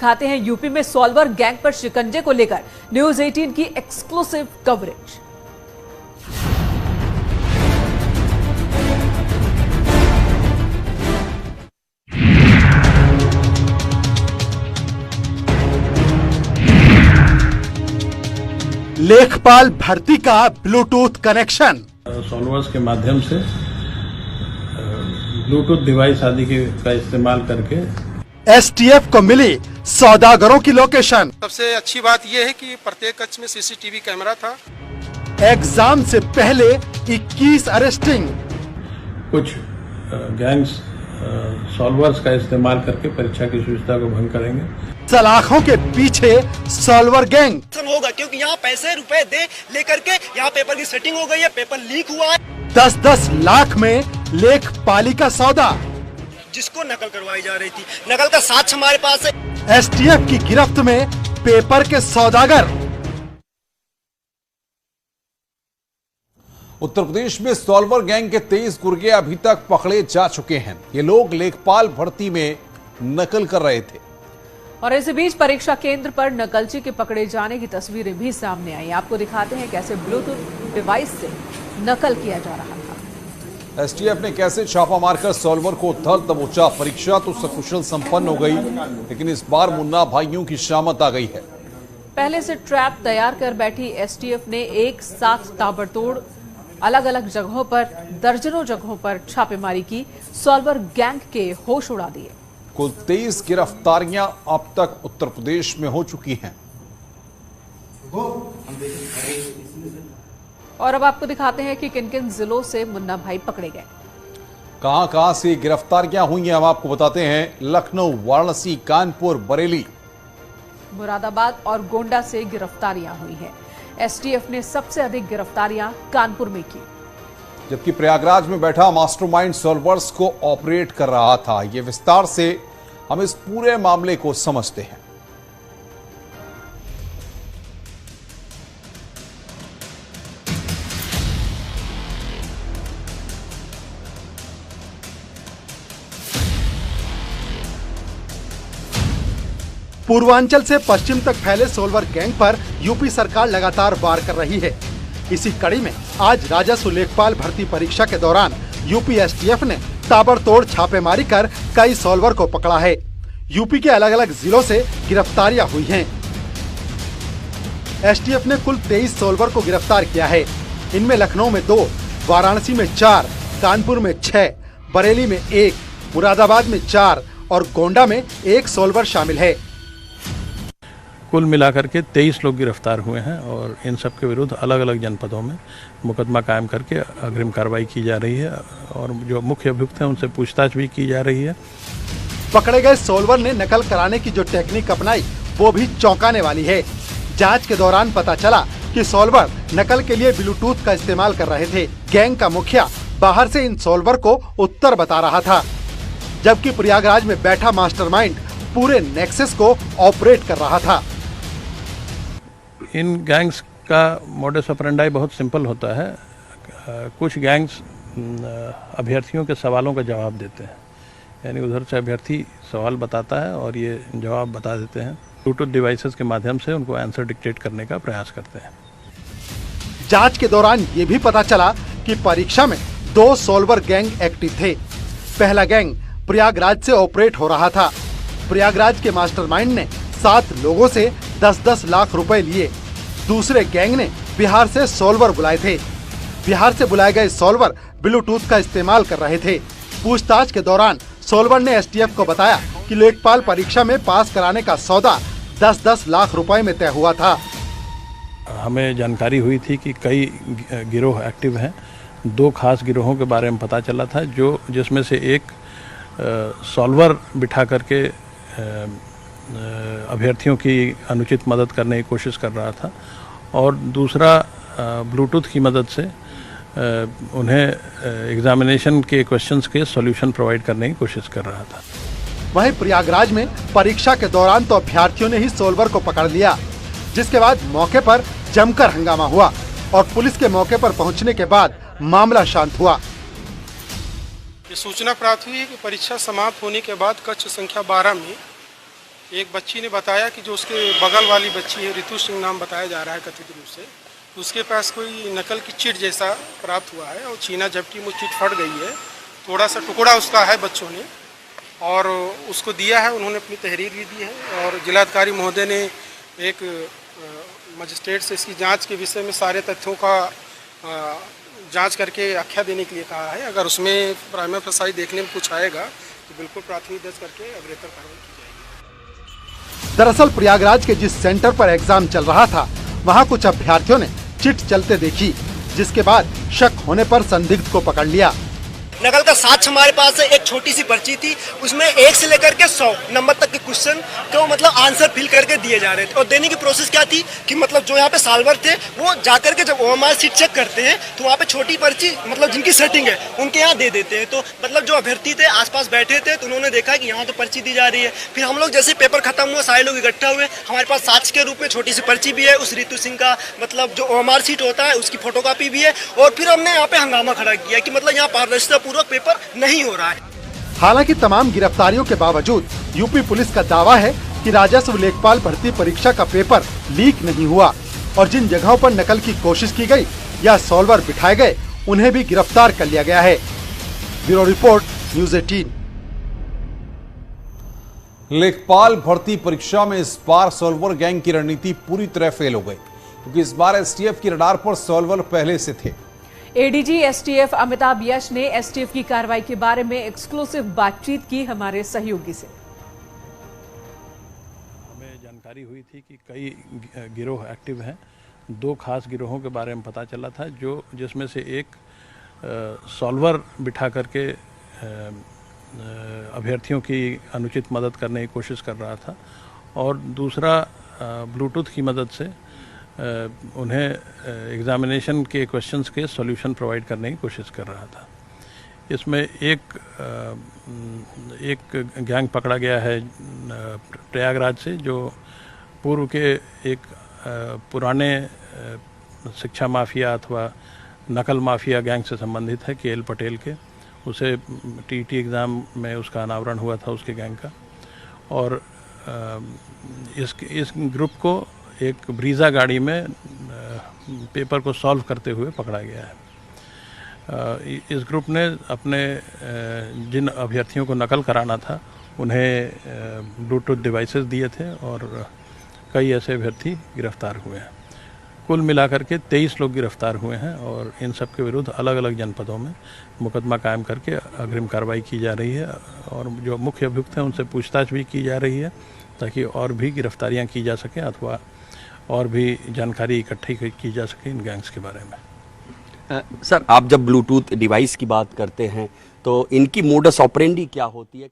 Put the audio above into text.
दिखाते हैं यूपी में सॉल्वर गैंग पर शिकंजे को लेकर न्यूज 18 की एक्सक्लूसिव कवरेज। लेखपाल भर्ती का ब्लूटूथ कनेक्शन, सॉल्वर्स के माध्यम से ब्लूटूथ डिवाइस आदि का इस्तेमाल करके एसटीएफ को मिली सौदागरों की लोकेशन। सबसे अच्छी बात यह है कि प्रत्येक कक्ष में सीसीटीवी कैमरा था। एग्जाम से पहले 21 अरेस्टिंग। कुछ गैंग्स सॉल्वर्स का इस्तेमाल करके परीक्षा की शुचिता को भंग करेंगे। सलाखों के पीछे सॉल्वर गैंग होगा क्योंकि यहाँ पैसे रुपए दे लेकर के यहाँ पेपर की सेटिंग हो गई है, पेपर लीक हुआ है। 10-10 लाख में लेखपाली का सौदा, जिसको नकल करवाई जा रही थी, नकल का साक्ष्य हमारे पास है। एसटीएफ की गिरफ्त में पेपर के सौदागर। उत्तर प्रदेश में सॉल्वर गैंग के 23 गुर्गे अभी तक पकड़े जा चुके हैं। ये लोग लेखपाल भर्ती में नकल कर रहे थे और इसी बीच परीक्षा केंद्र पर नकलची के पकड़े जाने की तस्वीरें भी सामने आई। आपको दिखाते हैं कैसे ब्लूटूथ डिवाइस से नकल किया जा रहा था। एसटीएफ ने कैसे छापा मारकर सॉल्वर को धर दबोचा। परीक्षा तो सकुशल संपन्न हो गई, लेकिन इस बार मुन्ना भाइयों की शामत आ गई है। पहले से ट्रैप तैयार कर बैठी एसटीएफ ने एक साथ ताबड़तोड़ अलग अलग जगहों पर, दर्जनों जगहों पर छापेमारी की। सॉल्वर गैंग के होश उड़ा दिए। कुल 23 गिरफ्तारियां अब तक उत्तर प्रदेश में हो चुकी हैं। और अब आपको दिखाते हैं कि किन किन जिलों से मुन्ना भाई पकड़े गए, कहां से गिरफ्तारियां हुई हैं। हम आपको बताते हैं, लखनऊ, वाराणसी, कानपुर, बरेली, मुरादाबाद और गोंडा से गिरफ्तारियां हुई हैं। एसटीएफ ने सबसे अधिक गिरफ्तारियां कानपुर में की, जबकि प्रयागराज में बैठा मास्टरमाइंड सॉल्वर्स को ऑपरेट कर रहा था। ये विस्तार से हम इस पूरे मामले को समझते हैं। पूर्वांचल से पश्चिम तक फैले सॉल्वर गैंग पर यूपी सरकार लगातार वार कर रही है। इसी कड़ी में आज राजस्व लेखपाल भर्ती परीक्षा के दौरान यूपी एसटीएफ ने ताबड़तोड़ छापेमारी कर कई सॉल्वर को पकड़ा है। यूपी के अलग अलग जिलों से गिरफ्तारियां हुई हैं। एसटीएफ ने कुल 23 सॉल्वर को गिरफ्तार किया है। इनमें लखनऊ में 2, वाराणसी में 4, कानपुर में 6, बरेली में 1, मुरादाबाद में 4 और गोंडा में 1 सॉल्वर शामिल है। कुल मिलाकर के 23 लोग गिरफ्तार हुए हैं और इन सब के विरुद्ध अलग अलग जनपदों में मुकदमा कायम करके अग्रिम कार्रवाई की जा रही है और जो मुख्य अभियुक्त हैं उनसे पूछताछ भी की जा रही है। पकड़े गए सॉल्वर ने नकल कराने की जो टेक्निक अपनाई वो भी चौंकाने वाली है। जांच के दौरान पता चला कि सॉल्वर नकल के लिए ब्लूटूथ का इस्तेमाल कर रहे थे। गैंग का मुखिया बाहर से इन सॉल्वर को उत्तर बता रहा था, जबकि प्रयागराज में बैठा मास्टरमाइंड पूरे नेक्सस को ऑपरेट कर रहा था। इन गैंग्स का मोडस ऑपरेंडाई बहुत सिंपल होता है। कुछ गैंग्स अभ्यर्थियों के सवालों का जवाब देते हैं, यानी उधर से अभ्यर्थी सवाल बताता है और ये जवाब बता देते हैं। ब्लूटूथ डिवाइसेस के माध्यम से उनको आंसर डिक्टेट करने का प्रयास करते हैं। जांच के दौरान ये भी पता चला कि परीक्षा में 2 सॉल्वर गैंग एक्टिव थे। पहला गैंग प्रयागराज से ऑपरेट हो रहा था। प्रयागराज के मास्टरमाइंड ने 7 लोगों से 10-10 लाख रुपए लिए। दूसरे गैंग ने बिहार से सॉल्वर बुलाए थे। बिहार से बुलाए गए सॉल्वर ब्लूटूथ का इस्तेमाल कर रहे थे। पूछताछ के दौरान सॉल्वर ने एसटीएफ को बताया कि लेखपाल परीक्षा में पास कराने का सौदा 10-10 लाख रुपए में तय हुआ था। हमें जानकारी हुई थी कि कई गिरोह एक्टिव हैं। 2 खास गिरोहों के बारे में पता चला था, जिसमें से एक सॉल्वर बिठा करके अभ्यर्थियों की अनुचित मदद करने की कोशिश कर रहा था और दूसरा ब्लूटूथ की मदद से उन्हें एग्जामिनेशन के क्वेश्चंस के सॉल्यूशन प्रोवाइड करने की कोशिश कर रहा था। वहीं प्रयागराज में परीक्षा के दौरान तो अभ्यर्थियों ने ही सॉल्वर को पकड़ लिया, जिसके बाद मौके पर जमकर हंगामा हुआ और पुलिस के मौके पर पहुंचने के बाद मामला शांत हुआ। ये सूचना प्राप्त हुई है कि परीक्षा समाप्त होने के बाद कक्ष संख्या 12 में एक बच्ची ने बताया कि जो उसके बगल वाली बच्ची है, रितु सिंह नाम बताया जा रहा है कथित रूप से, उसके पास कोई नकल की चिट जैसा प्राप्त हुआ है और छीना झपटी में चिट फट गई है, थोड़ा सा टुकड़ा उसका है बच्चों ने, और उसको दिया है। उन्होंने अपनी तहरीर भी दी है और जिलाधिकारी महोदय ने एक मजिस्ट्रेट से इसकी जांच के विषय में सारे तथ्यों का जांच करके आख्या देने के लिए कहा है। अगर उसमें प्राइमा फेसाई देखने में कुछ आएगा तो बिल्कुल प्राथमिक दर्ज करके अग्रेतर कार्रवाई की जाएगी। दरअसल प्रयागराज के जिस सेंटर पर एग्जाम चल रहा था, वहां कुछ अभ्यर्थियों ने चिट चलते देखी, जिसके बाद शक होने पर संदिग्ध को पकड़ लिया। नकल का साक्ष्य हमारे पास है, एक छोटी सी पर्ची थी, उसमें 1 से लेकर के 100 नंबर तक के क्वेश्चन को मतलब आंसर फिल करके दिए जा रहे थे। और देने की प्रोसेस क्या थी कि मतलब जो यहाँ पे सॉल्वर थे वो जाकर के जब ओएमआर शीट चेक करते हैं तो वहाँ पे छोटी पर्ची मतलब जिनकी सेटिंग है उनके यहाँ दे देते हैं। तो मतलब जो अभ्यर्थी थे आसपास बैठे थे तो उन्होंने देखा कि यहाँ तो पर्ची दी जा रही है। फिर हम लोग जैसे पेपर खत्म हुआ, सारे लोग इकट्ठा हुए, हमारे पास साक्ष्य के रूप में छोटी सी पर्ची भी है, उस रितु सिंह का मतलब जो ओएमआर शीट होता है उसकी फोटोकॉपी भी है। और फिर हमने यहाँ पे हंगामा खड़ा किया कि मतलब यहाँ पारदर्शिता पूर्वक पेपर नहीं हो रहा है। हालांकि तमाम गिरफ्तारियों के बावजूद यूपी पुलिस का दावा है कि राजस्व लेखपाल भर्ती परीक्षा का पेपर लीक नहीं हुआ और जिन जगहों पर नकल की कोशिश की गई या सॉल्वर बिठाए गए उन्हें भी गिरफ्तार कर लिया गया है। Bureau report, news 18। लेखपाल भर्ती परीक्षा में इस बार सॉल्वर गैंग की रणनीति पूरी तरह फेल हो गई, क्योंकि इस बार एसटीएफ की रडार पर सॉल्वर पहले से थे। एडीजी एसटीएफ अमिताभ यश ने एसटीएफ की कार्रवाई के बारे में एक्सक्लूसिव बातचीत की हमारे सहयोगी से। हमें जानकारी हुई थी कि कई गिरोह एक्टिव हैं। 2 खास गिरोहों के बारे में पता चला था, जिसमें से एक सॉल्वर बिठा करके अभ्यर्थियों की अनुचित मदद करने की कोशिश कर रहा था और दूसरा ब्लूटूथ की मदद से उन्हें एग्जामिनेशन के क्वेश्चंस के सॉल्यूशन प्रोवाइड करने की कोशिश कर रहा था। इसमें एक गैंग पकड़ा गया है प्रयागराज से, जो पूर्व के एक पुराने शिक्षा माफिया अथवा नकल माफिया गैंग से संबंधित है, केएल पटेल के। उसे टीटी एग्ज़ाम में उसका अनावरण हुआ था उसके गैंग का। और इस ग्रुप को एक ब्रीजा गाड़ी में पेपर को सॉल्व करते हुए पकड़ा गया है। इस ग्रुप ने अपने जिन अभ्यर्थियों को नकल कराना था उन्हें ब्लूटूथ डिवाइसेस दिए थे और कई ऐसे अभ्यर्थी गिरफ्तार हुए हैं। कुल मिलाकर के 23 लोग गिरफ्तार हुए हैं और इन सब के विरुद्ध अलग अलग जनपदों में मुकदमा कायम करके अग्रिम कार्रवाई की जा रही है और जो मुख्य अभियुक्त हैं उनसे पूछताछ भी की जा रही है ताकि और भी गिरफ्तारियां की जा सकें अथवा और भी जानकारी इकट्ठी की जा सके इन गैंग्स के बारे में। सर, आप जब ब्लूटूथ डिवाइस की बात करते हैं तो इनकी मोडस ऑपरेंडी क्या होती है?